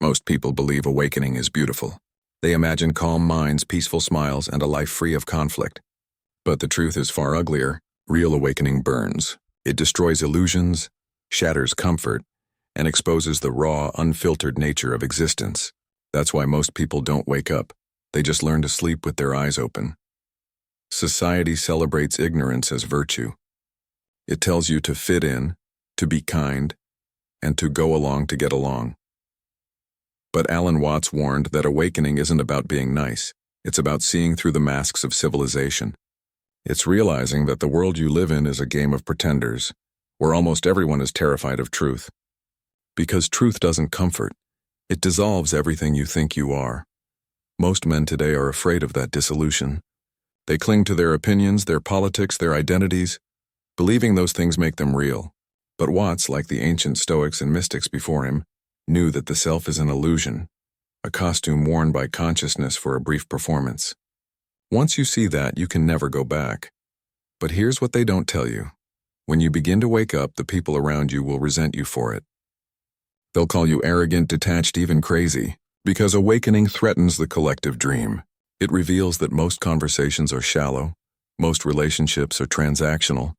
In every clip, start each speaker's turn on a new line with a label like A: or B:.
A: Most people believe awakening is beautiful. They imagine calm minds, peaceful smiles, and a life free of conflict. But the truth is far uglier. Real awakening burns. It destroys illusions, shatters comfort, and exposes the raw, unfiltered nature of existence. That's why most people don't wake up. They just learn to sleep with their eyes open. Society celebrates ignorance as virtue. It tells you to fit in, to be kind, and to go along to get along. But Alan Watts warned that awakening isn't about being nice. It's about seeing through the masks of civilization. It's realizing that the world you live in is a game of pretenders, where almost everyone is terrified of truth. Because truth doesn't comfort. It dissolves everything you think you are. Most men today are afraid of that dissolution. They cling to their opinions, their politics, their identities, believing those things make them real. But Watts, like the ancient Stoics and mystics before him, knew that the self is an illusion, a costume worn by consciousness for a brief performance. Once you see that, you can never go back. But here's what they don't tell you. When you begin to wake up, the people around you will resent you for it. They'll call you arrogant, detached, even crazy, because awakening threatens the collective dream. It reveals that most conversations are shallow, most relationships are transactional,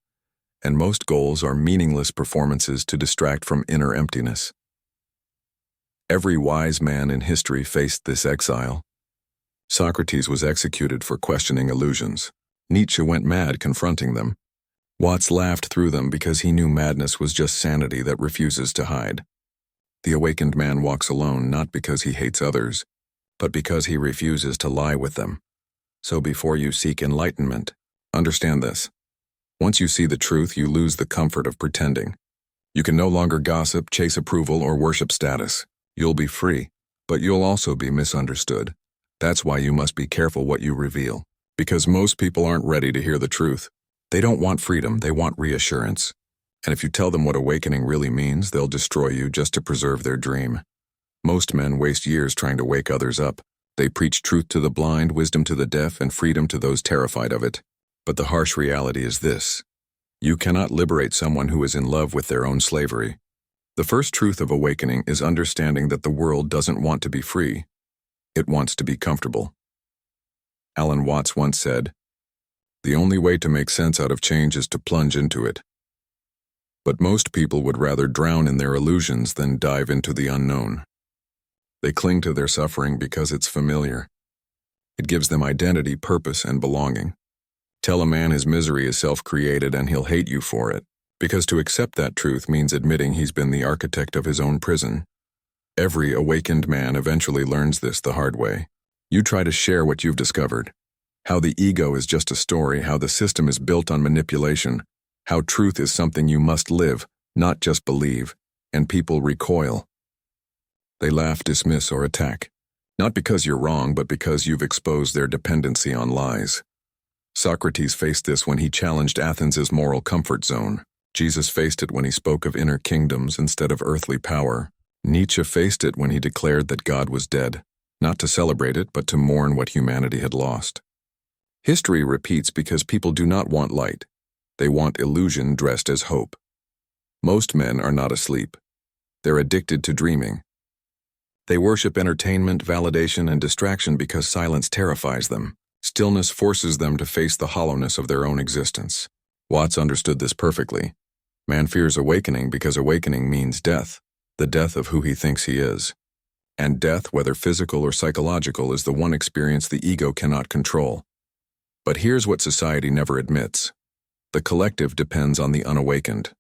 A: and most goals are meaningless performances to distract from inner emptiness. Every wise man in history faced this exile. Socrates was executed for questioning illusions. Nietzsche went mad confronting them. Watts laughed through them because he knew madness was just sanity that refuses to hide. The awakened man walks alone not because he hates others, but because he refuses to lie with them. So before you seek enlightenment, understand this. Once you see the truth, you lose the comfort of pretending. You can no longer gossip, chase approval, or worship status. You'll be free, but you'll also be misunderstood. That's why you must be careful what you reveal. Because most people aren't ready to hear the truth. They don't want freedom, they want reassurance. And if you tell them what awakening really means, they'll destroy you just to preserve their dream. Most men waste years trying to wake others up. They preach truth to the blind, wisdom to the deaf, and freedom to those terrified of it. But the harsh reality is this. You cannot liberate someone who is in love with their own slavery. The first truth of awakening is understanding that the world doesn't want to be free. It wants to be comfortable. Alan Watts once said, "The only way to make sense out of change is to plunge into it." But most people would rather drown in their illusions than dive into the unknown. They cling to their suffering because it's familiar. It gives them identity, purpose, and belonging. Tell a man his misery is self-created and he'll hate you for it, because to accept that truth means admitting he's been the architect of his own prison. Every awakened man eventually learns this the hard way. You try to share what you've discovered. How the ego is just a story, how the system is built on manipulation, how truth is something you must live, not just believe, and people recoil. They laugh, dismiss, or attack. Not because you're wrong, but because you've exposed their dependency on lies. Socrates faced this when he challenged Athens' moral comfort zone. Jesus faced it when he spoke of inner kingdoms instead of earthly power. Nietzsche faced it when he declared that God was dead, not to celebrate it, but to mourn what humanity had lost. History repeats because people do not want light. They want illusion dressed as hope. Most men are not asleep. They're addicted to dreaming. They worship entertainment, validation, and distraction because silence terrifies them. Stillness forces them to face the hollowness of their own existence. Watts understood this perfectly. Man fears awakening because awakening means death, the death of who he thinks he is. And death, whether physical or psychological, is the one experience the ego cannot control. But here's what society never admits. The collective depends on the unawakened.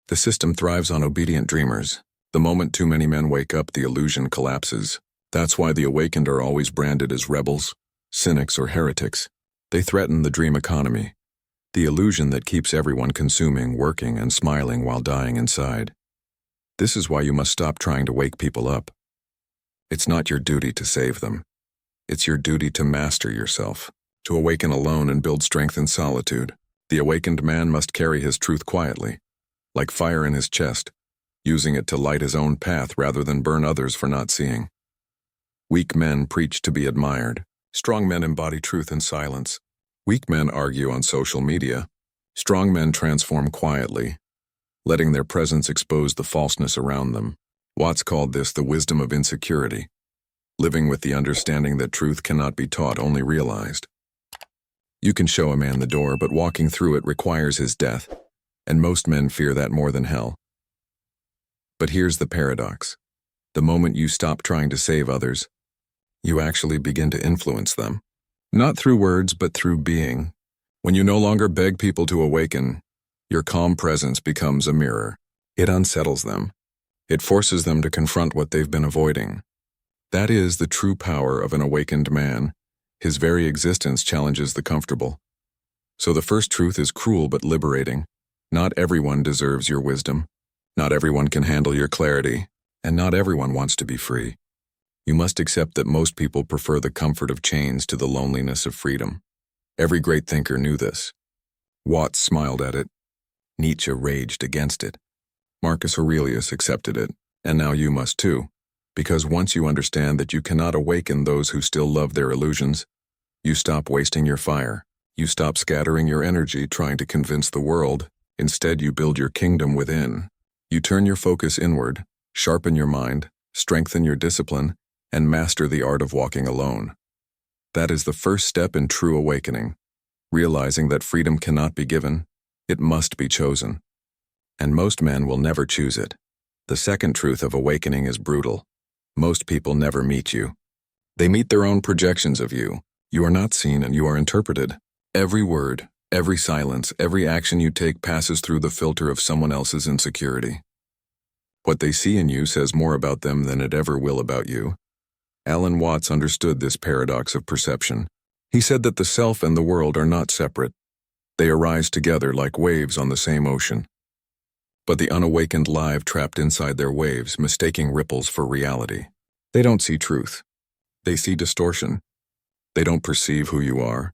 A: The system thrives on obedient dreamers. The moment too many men wake up, the illusion collapses. That's why the awakened are always branded as rebels, cynics, or heretics. They threaten the dream economy, the illusion that keeps everyone consuming, working, and smiling while dying inside. This is why you must stop trying to wake people up. It's not your duty to save them. It's your duty to master yourself, to awaken alone and build strength in solitude. The awakened man must carry his truth quietly, like fire in his chest, using it to light his own path rather than burn others for not seeing. Weak men preach to be admired. Strong men embody truth in silence. Weak men argue on social media. Strong men transform quietly, letting their presence expose the falseness around them. Watts called this the wisdom of insecurity, living with the understanding that truth cannot be taught, only realized. You can show a man the door, but walking through it requires his death, and most men fear that more than hell. But here's the paradox. The moment you stop trying to save others, you actually begin to influence them. Not through words, but through being. When you no longer beg people to awaken, your calm presence becomes a mirror. It unsettles them. It forces them to confront what they've been avoiding. That is the true power of an awakened man. His very existence challenges the comfortable. So the first truth is cruel but liberating. Not everyone deserves your wisdom. Not everyone can handle your clarity. And not everyone wants to be free. You must accept that most people prefer the comfort of chains to the loneliness of freedom. Every great thinker knew this. Watts smiled at it. Nietzsche raged against it. Marcus Aurelius accepted it, and now you must too. Because once you understand that you cannot awaken those who still love their illusions, you stop wasting your fire. You stop scattering your energy trying to convince the world. Instead, you build your kingdom within. You turn your focus inward, sharpen your mind, strengthen your discipline, and master the art of walking alone. That is the first step in true awakening, realizing that freedom cannot be given, it must be chosen. And most men will never choose it. The second truth of awakening is brutal. Most people never meet you. They meet their own projections of you. You are not seen and you are interpreted. Every word, every silence, every action you take passes through the filter of someone else's insecurity. What they see in you says more about them than it ever will about you. Alan Watts understood this paradox of perception. He said that the self and the world are not separate. They arise together like waves on the same ocean. But the unawakened lie trapped inside their waves, mistaking ripples for reality. They don't see truth. They see distortion. They don't perceive who you are.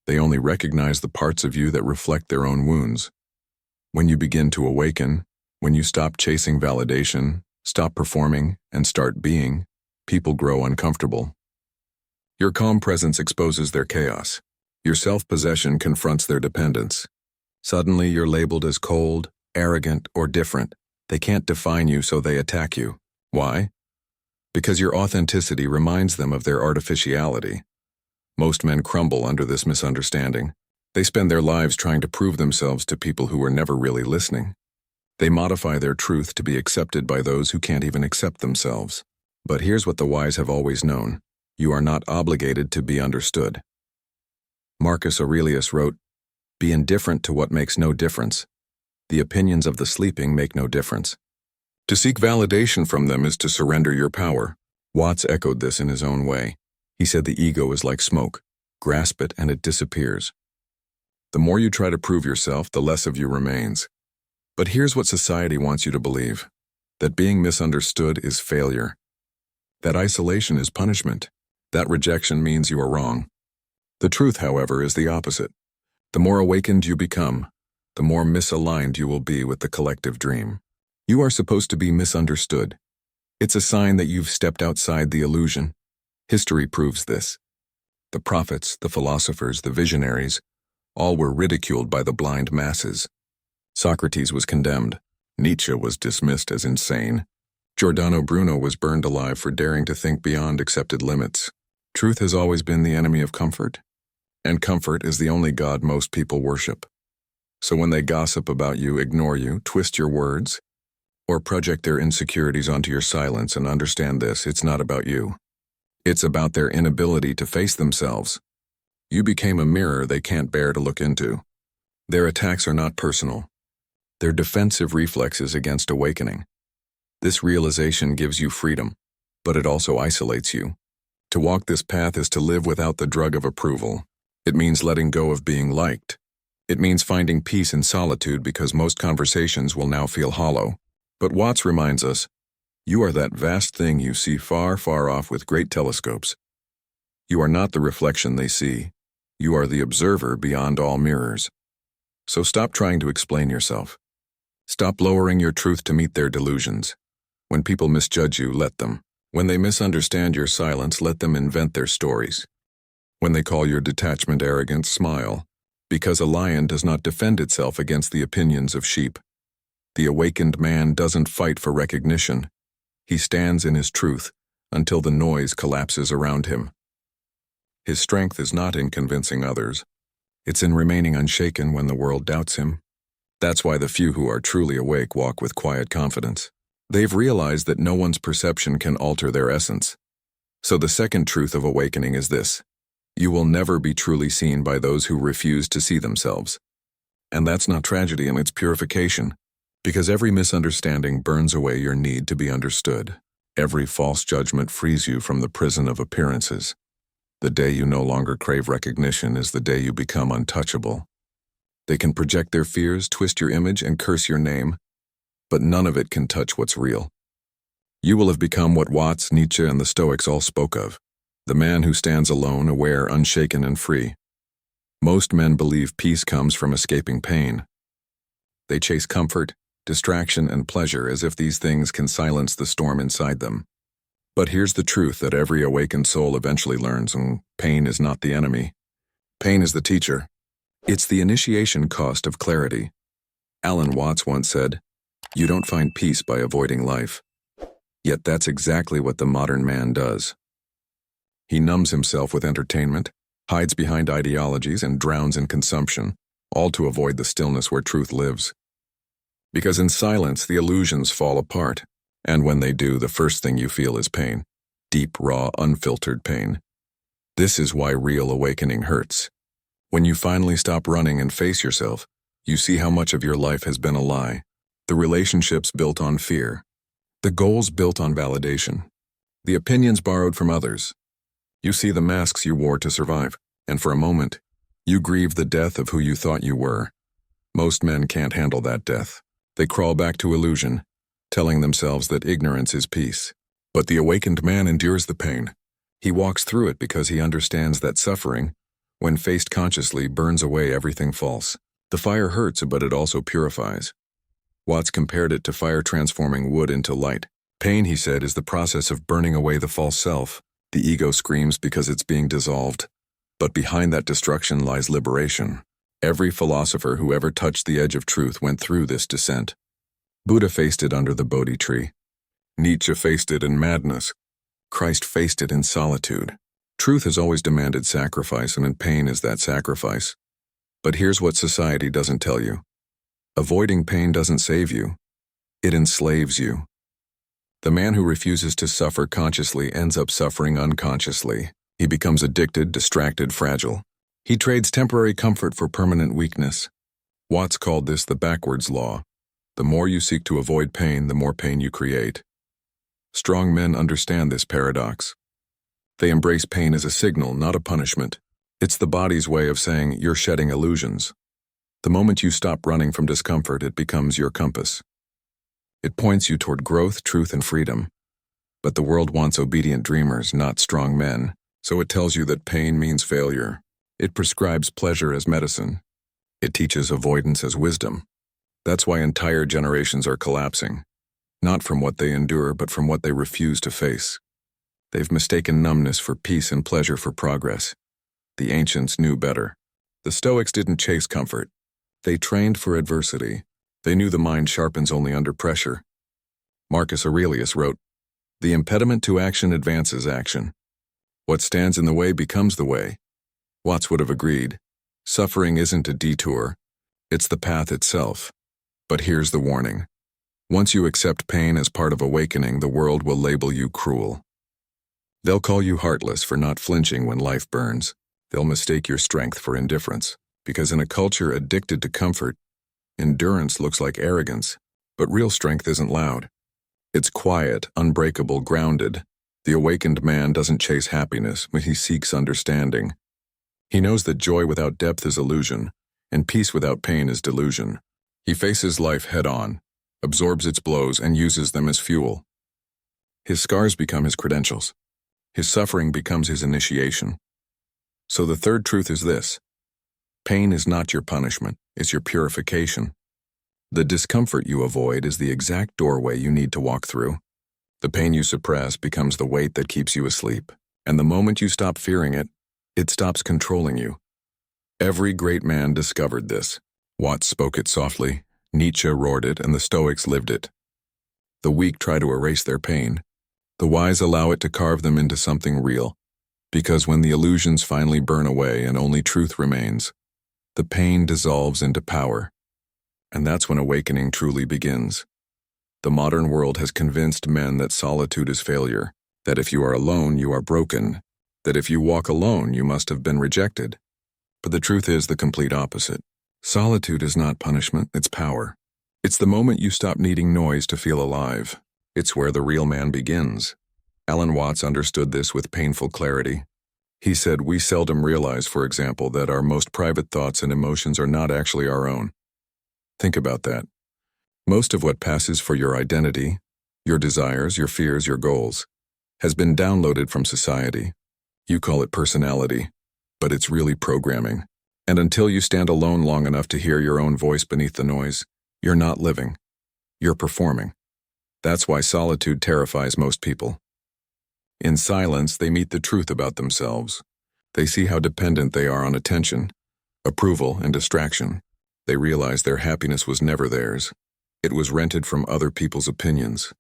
A: They only recognize the parts of you that reflect their own wounds. When you begin to awaken, when you stop chasing validation, stop performing, and start being, people grow uncomfortable. Your calm presence exposes their chaos. Your self-possession confronts their dependence. Suddenly, you're labeled as cold, arrogant, or different. They can't define you, so they attack you. Why? Because your authenticity reminds them of their artificiality. Most men crumble under this misunderstanding. They spend their lives trying to prove themselves to people who are never really listening. They modify their truth to be accepted by those who can't even accept themselves. But here's what the wise have always known. You are not obligated to be understood. Marcus Aurelius wrote, "Be indifferent to what makes no difference. The opinions of the sleeping make no difference. To seek validation from them is to surrender your power." Watts echoed this in his own way. He said the ego is like smoke. Grasp it and it disappears. The more you try to prove yourself, the less of you remains. But here's what society wants you to believe. That being misunderstood is failure. That isolation is punishment. That rejection means you are wrong. The truth, however, is the opposite. The more awakened you become, the more misaligned you will be with the collective dream. You are supposed to be misunderstood. It's a sign that you've stepped outside the illusion. History proves this. The prophets, the philosophers, the visionaries, all were ridiculed by the blind masses. Socrates was condemned. Nietzsche was dismissed as insane. Giordano Bruno was burned alive for daring to think beyond accepted limits. Truth has always been the enemy of comfort, and comfort is the only God most people worship. So when they gossip about you, ignore you, twist your words, or project their insecurities onto your silence, and understand this, it's not about you. It's about their inability to face themselves. You became a mirror they can't bear to look into. Their attacks are not personal. They're defensive reflexes against awakening. This realization gives you freedom, but it also isolates you. To walk this path is to live without the drug of approval. It means letting go of being liked. It means finding peace in solitude because most conversations will now feel hollow. But Watts reminds us, you are that vast thing you see far, far off with great telescopes. You are not the reflection they see. You are the observer beyond all mirrors. So stop trying to explain yourself. Stop lowering your truth to meet their delusions. When people misjudge you, let them. When they misunderstand your silence, let them invent their stories. When they call your detachment arrogant, smile, because a lion does not defend itself against the opinions of sheep. The awakened man doesn't fight for recognition. He stands in his truth until the noise collapses around him. His strength is not in convincing others. It's in remaining unshaken when the world doubts him. That's why the few who are truly awake walk with quiet confidence. They've realized that no one's perception can alter their essence. So the second truth of awakening is this: you will never be truly seen by those who refuse to see themselves. And that's not tragedy, and it's purification. Because every misunderstanding burns away your need to be understood. Every false judgment frees you from the prison of appearances. The day you no longer crave recognition is the day you become untouchable. They can project their fears, twist your image, and curse your name, but none of it can touch what's real. You will have become what Watts, Nietzsche, and the Stoics all spoke of: the man who stands alone, aware, unshaken, and free. Most men believe peace comes from escaping pain. They chase comfort, distraction, and pleasure as if these things can silence the storm inside them. But here's the truth that every awakened soul eventually learns: pain is not the enemy. Pain is the teacher. It's the initiation cost of clarity. Alan Watts once said, "You don't find peace by avoiding life." Yet that's exactly what the modern man does. He numbs himself with entertainment, hides behind ideologies, and drowns in consumption, all to avoid the stillness where truth lives. Because in silence, the illusions fall apart, and when they do, the first thing you feel is pain. Deep, raw, unfiltered pain. This is why real awakening hurts. When you finally stop running and face yourself, you see how much of your life has been a lie. The relationships built on fear. The goals built on validation. The opinions borrowed from others. You see the masks you wore to survive, and for a moment, you grieve the death of who you thought you were. Most men can't handle that death. They crawl back to illusion, telling themselves that ignorance is peace. But the awakened man endures the pain. He walks through it because he understands that suffering, when faced consciously, burns away everything false. The fire hurts, but it also purifies. Watts compared it to fire transforming wood into light. Pain, he said, is the process of burning away the false self. The ego screams because it's being dissolved. But behind that destruction lies liberation. Every philosopher who ever touched the edge of truth went through this descent. Buddha faced it under the Bodhi tree. Nietzsche faced it in madness. Christ faced it in solitude. Truth has always demanded sacrifice, and pain is that sacrifice. But here's what society doesn't tell you. Avoiding pain doesn't save you. It enslaves you. The man who refuses to suffer consciously ends up suffering unconsciously. He becomes addicted, distracted, fragile. He trades temporary comfort for permanent weakness. Watts called this the backwards law. The more you seek to avoid pain, the more pain you create. Strong men understand this paradox. They embrace pain as a signal, not a punishment. It's the body's way of saying you're shedding illusions. The moment you stop running from discomfort, it becomes your compass. It points you toward growth, truth, and freedom. But the world wants obedient dreamers, not strong men. So it tells you that pain means failure. It prescribes pleasure as medicine. It teaches avoidance as wisdom. That's why entire generations are collapsing. Not from what they endure, but from what they refuse to face. They've mistaken numbness for peace and pleasure for progress. The ancients knew better. The Stoics didn't chase comfort. They trained for adversity. They knew the mind sharpens only under pressure. Marcus Aurelius wrote, "The impediment to action advances action. What stands in the way becomes the way." Watts would have agreed. Suffering isn't a detour. It's the path itself. But here's the warning. Once you accept pain as part of awakening, the world will label you cruel. They'll call you heartless for not flinching when life burns. They'll mistake your strength for indifference. Because in a culture addicted to comfort, endurance looks like arrogance. But real strength isn't loud. It's quiet, unbreakable, grounded. The awakened man doesn't chase happiness, but he seeks understanding. He knows that joy without depth is illusion, and peace without pain is delusion. He faces life head-on, absorbs its blows, and uses them as fuel. His scars become his credentials. His suffering becomes his initiation. So the third truth is this. Pain is not your punishment, it's your purification. The discomfort you avoid is the exact doorway you need to walk through. The pain you suppress becomes the weight that keeps you asleep, and the moment you stop fearing it, it stops controlling you. Every great man discovered this. Watts spoke it softly, Nietzsche roared it, and the Stoics lived it. The weak try to erase their pain. The wise allow it to carve them into something real. Because when the illusions finally burn away and only truth remains, the pain dissolves into power. And that's when awakening truly begins. The modern world has convinced men that solitude is failure, that if you are alone, you are broken, that if you walk alone, you must have been rejected. But the truth is the complete opposite. Solitude is not punishment, it's power. It's the moment you stop needing noise to feel alive. It's where the real man begins. Alan Watts understood this with painful clarity. He said, "We seldom realize, for example, that our most private thoughts and emotions are not actually our own." Think about that. Most of what passes for your identity, your desires, your fears, your goals, has been downloaded from society. You call it personality, but it's really programming. And until you stand alone long enough to hear your own voice beneath the noise, you're not living. You're performing. That's why solitude terrifies most people. In silence, they meet the truth about themselves. They see how dependent they are on attention, approval, and distraction. They realize their happiness was never theirs. It was rented from other people's opinions.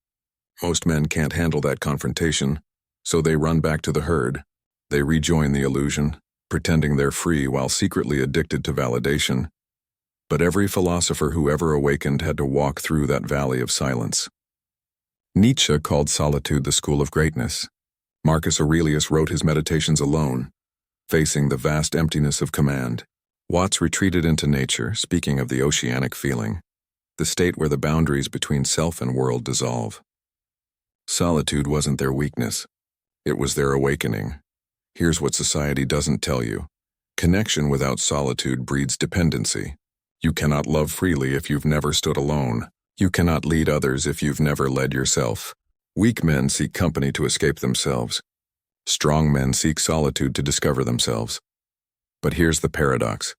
A: Most men can't handle that confrontation, so they run back to the herd. They rejoin the illusion, pretending they're free while secretly addicted to validation. But every philosopher who ever awakened had to walk through that valley of silence. Nietzsche called solitude the school of greatness. Marcus Aurelius wrote his meditations alone, facing the vast emptiness of command. Watts retreated into nature, speaking of the oceanic feeling, the state where the boundaries between self and world dissolve. Solitude wasn't their weakness. It was their awakening. Here's what society doesn't tell you. Connection without solitude breeds dependency. You cannot love freely if you've never stood alone. You cannot lead others if you've never led yourself. Weak men seek company to escape themselves. Strong men seek solitude to discover themselves. But here's the paradox.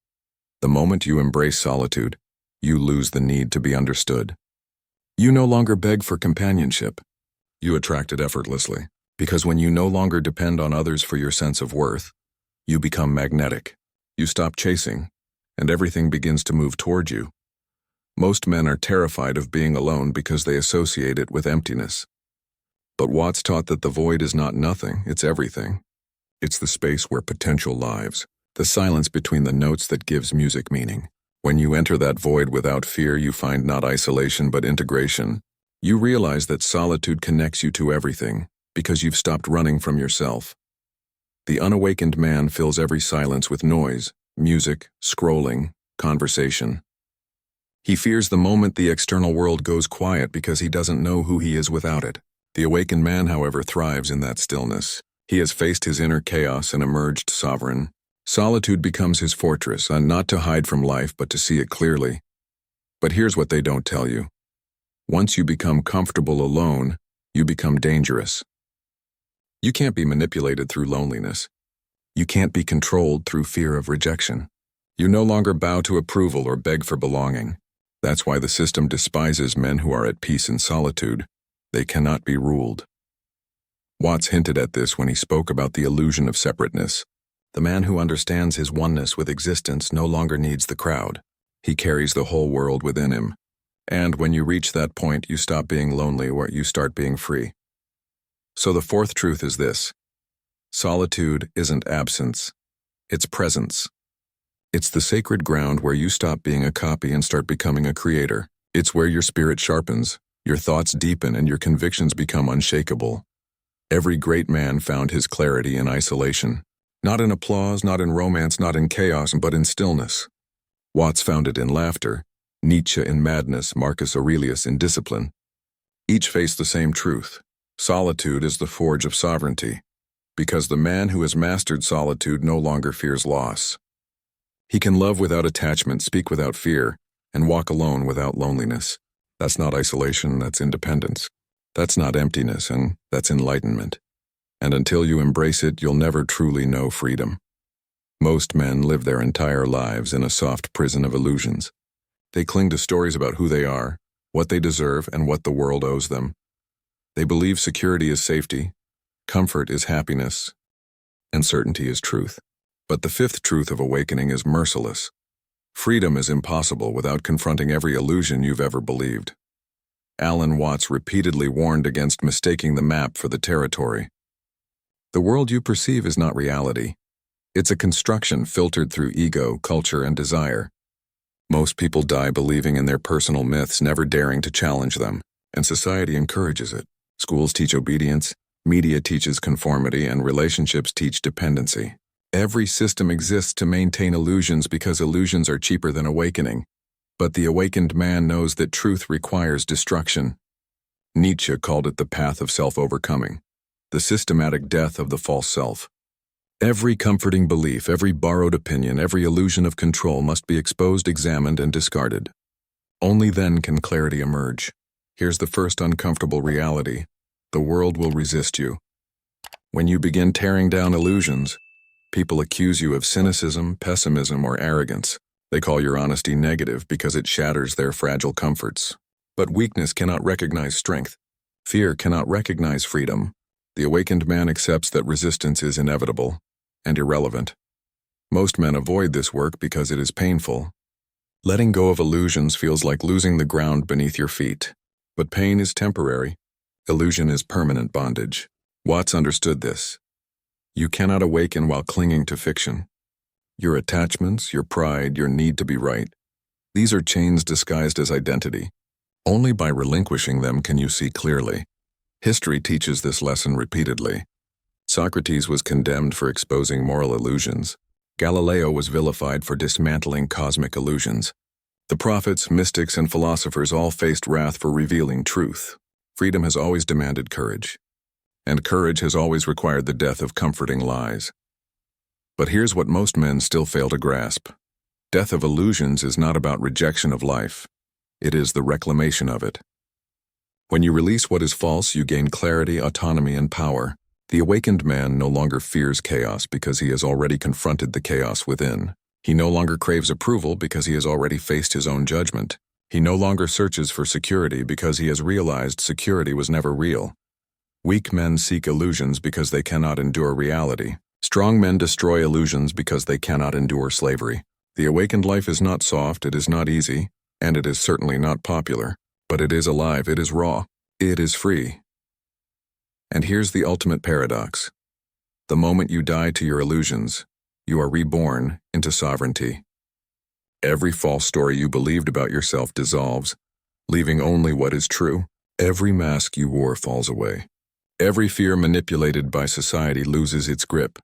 A: The moment you embrace solitude, you lose the need to be understood. You no longer beg for companionship. You attract it effortlessly, because when you no longer depend on others for your sense of worth, you become magnetic. You stop chasing, and everything begins to move toward you. Most men are terrified of being alone because they associate it with emptiness. But Watts taught that the void is not nothing, it's everything. It's the space where potential lives, the silence between the notes that gives music meaning. When you enter that void without fear, you find not isolation but integration. You realize that solitude connects you to everything, because you've stopped running from yourself. The unawakened man fills every silence with noise, music, scrolling, conversation. He fears the moment the external world goes quiet because he doesn't know who he is without it. The awakened man, however, thrives in that stillness. He has faced his inner chaos and emerged sovereign. Solitude becomes his fortress, and not to hide from life but to see it clearly. But here's what they don't tell you. Once you become comfortable alone, you become dangerous. You can't be manipulated through loneliness. You can't be controlled through fear of rejection. You no longer bow to approval or beg for belonging. That's why the system despises men who are at peace in solitude. They cannot be ruled. Watts hinted at this when he spoke about the illusion of separateness. The man who understands his oneness with existence no longer needs the crowd. He carries the whole world within him. And when you reach that point, you stop being lonely or you start being free. So the fourth truth is this. Solitude isn't absence, it's presence. It's the sacred ground where you stop being a copy and start becoming a creator. It's where your spirit sharpens, your thoughts deepen, and your convictions become unshakable. Every great man found his clarity in isolation. Not in applause, not in romance, not in chaos, but in stillness. Watts found it in laughter, Nietzsche in madness, Marcus Aurelius in discipline. Each faced the same truth. Solitude is the forge of sovereignty, because the man who has mastered solitude no longer fears loss. He can love without attachment, speak without fear, and walk alone without loneliness. That's not isolation, that's independence. That's not emptiness, and that's enlightenment. And until you embrace it, you'll never truly know freedom. Most men live their entire lives in a soft prison of illusions. They cling to stories about who they are, what they deserve, and what the world owes them. They believe security is safety, comfort is happiness, and certainty is truth. But the fifth truth of awakening is merciless. Freedom is impossible without confronting every illusion you've ever believed. Alan Watts repeatedly warned against mistaking the map for the territory. The world you perceive is not reality. It's a construction filtered through ego, culture, and desire. Most people die believing in their personal myths, never daring to challenge them, and society encourages it. Schools teach obedience, media teaches conformity, and relationships teach dependency. Every system exists to maintain illusions because illusions are cheaper than awakening. But the awakened man knows that truth requires destruction. Nietzsche called it the path of self-overcoming, the systematic death of the false self. Every comforting belief, every borrowed opinion, every illusion of control must be exposed, examined, and discarded. Only then can clarity emerge. Here's the first uncomfortable reality. The world will resist you. When you begin tearing down illusions, people accuse you of cynicism, pessimism, or arrogance. They call your honesty negative because it shatters their fragile comforts. But weakness cannot recognize strength. Fear cannot recognize freedom. The awakened man accepts that resistance is inevitable and irrelevant. Most men avoid this work because it is painful. Letting go of illusions feels like losing the ground beneath your feet. But pain is temporary. Illusion is permanent bondage. Watts understood this. You cannot awaken while clinging to fiction. Your attachments, your pride, your need to be right. These are chains disguised as identity. Only by relinquishing them can you see clearly. History teaches this lesson repeatedly. Socrates was condemned for exposing moral illusions. Galileo was vilified for dismantling cosmic illusions. The prophets, mystics, and philosophers all faced wrath for revealing truth. Freedom has always demanded courage. And courage has always required the death of comforting lies. But here's what most men still fail to grasp. Death of illusions is not about rejection of life. It is the reclamation of it. When you release what is false, you gain clarity, autonomy, and power. The awakened man no longer fears chaos because he has already confronted the chaos within. He no longer craves approval because he has already faced his own judgment. He no longer searches for security because he has realized security was never real. Weak men seek illusions because they cannot endure reality. Strong men destroy illusions because they cannot endure slavery. The awakened life is not soft, it is not easy, and it is certainly not popular. But it is alive, it is raw, it is free. And here's the ultimate paradox. The moment you die to your illusions, you are reborn into sovereignty. Every false story you believed about yourself dissolves, leaving only what is true. Every mask you wore falls away. Every fear manipulated by society loses its grip.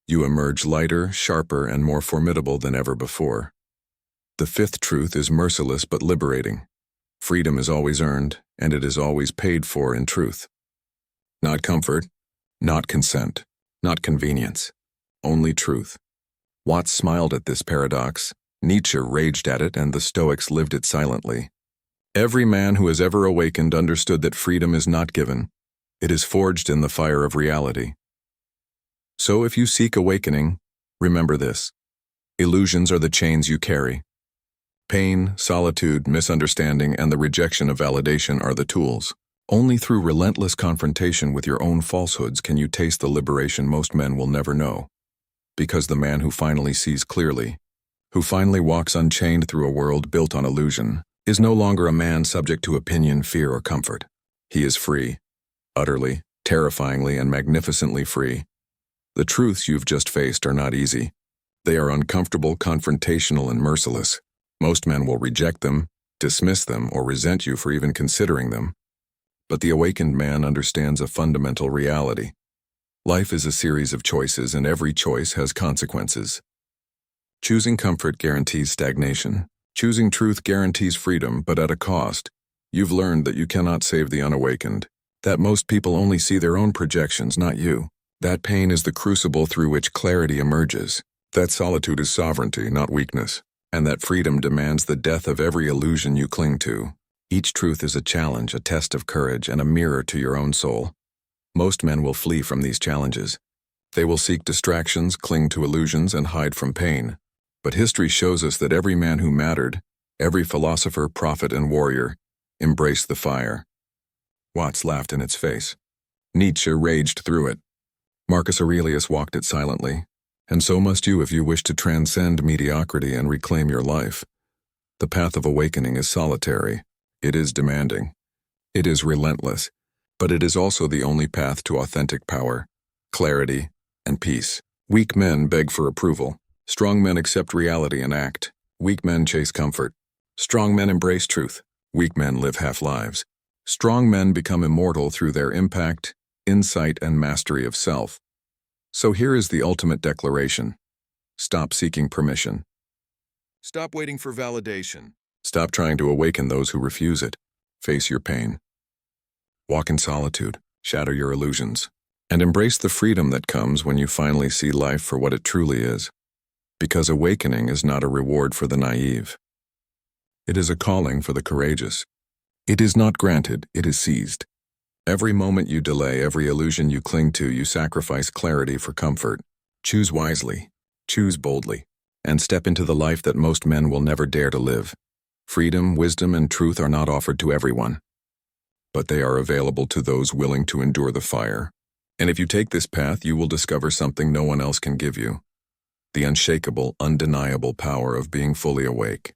A: You emerge lighter, sharper, and more formidable than ever before. The fifth truth is merciless but liberating. Freedom is always earned, and it is always paid for in truth. Not comfort, not consent, not convenience, only truth. Watts smiled at this paradox, Nietzsche raged at it, and the Stoics lived it silently. Every man who has ever awakened understood that freedom is not given. It is forged in the fire of reality. So if you seek awakening, remember this. Illusions are the chains you carry. Pain, solitude, misunderstanding, and the rejection of validation are the tools. Only through relentless confrontation with your own falsehoods can you taste the liberation most men will never know. Because the man who finally sees clearly, who finally walks unchained through a world built on illusion, is no longer a man subject to opinion, fear, or comfort. He is free, utterly, terrifyingly, and magnificently free. The truths you've just faced are not easy. They are uncomfortable, confrontational, and merciless. Most men will reject them, dismiss them, or resent you for even considering them. But the awakened man understands a fundamental reality. Life is a series of choices, and every choice has consequences. Choosing comfort guarantees stagnation. Choosing truth guarantees freedom, but at a cost. You've learned that you cannot save the unawakened, that most people only see their own projections, not you. That pain is the crucible through which clarity emerges. That solitude is sovereignty, not weakness. And that freedom demands the death of every illusion you cling to. Each truth is a challenge, a test of courage, and a mirror to your own soul. Most men will flee from these challenges. They will seek distractions, cling to illusions, and hide from pain. But history shows us that every man who mattered, every philosopher, prophet, and warrior, embraced the fire. Watts laughed in its face. Nietzsche raged through it. Marcus Aurelius walked it silently. And so must you if you wish to transcend mediocrity and reclaim your life. The path of awakening is solitary. It is demanding. It is relentless, but it is also the only path to authentic power, clarity, and peace. Weak men beg for approval. Strong men accept reality and act. Weak men chase comfort. Strong men embrace truth. Weak men live half-lives. Strong men become immortal through their impact, insight, and mastery of self. So here is the ultimate declaration. Stop seeking permission. Stop waiting for validation. Stop trying to awaken those who refuse it. Face your pain. Walk in solitude, shatter your illusions, and embrace the freedom that comes when you finally see life for what it truly is. Because awakening is not a reward for the naive. It is a calling for the courageous. It is not granted, it is seized. Every moment you delay, every illusion you cling to, you sacrifice clarity for comfort. Choose wisely, choose boldly, and step into the life that most men will never dare to live. Freedom, wisdom, and truth are not offered to everyone, but they are available to those willing to endure the fire. And if you take this path, you will discover something no one else can give you: the unshakable, undeniable power of being fully awake.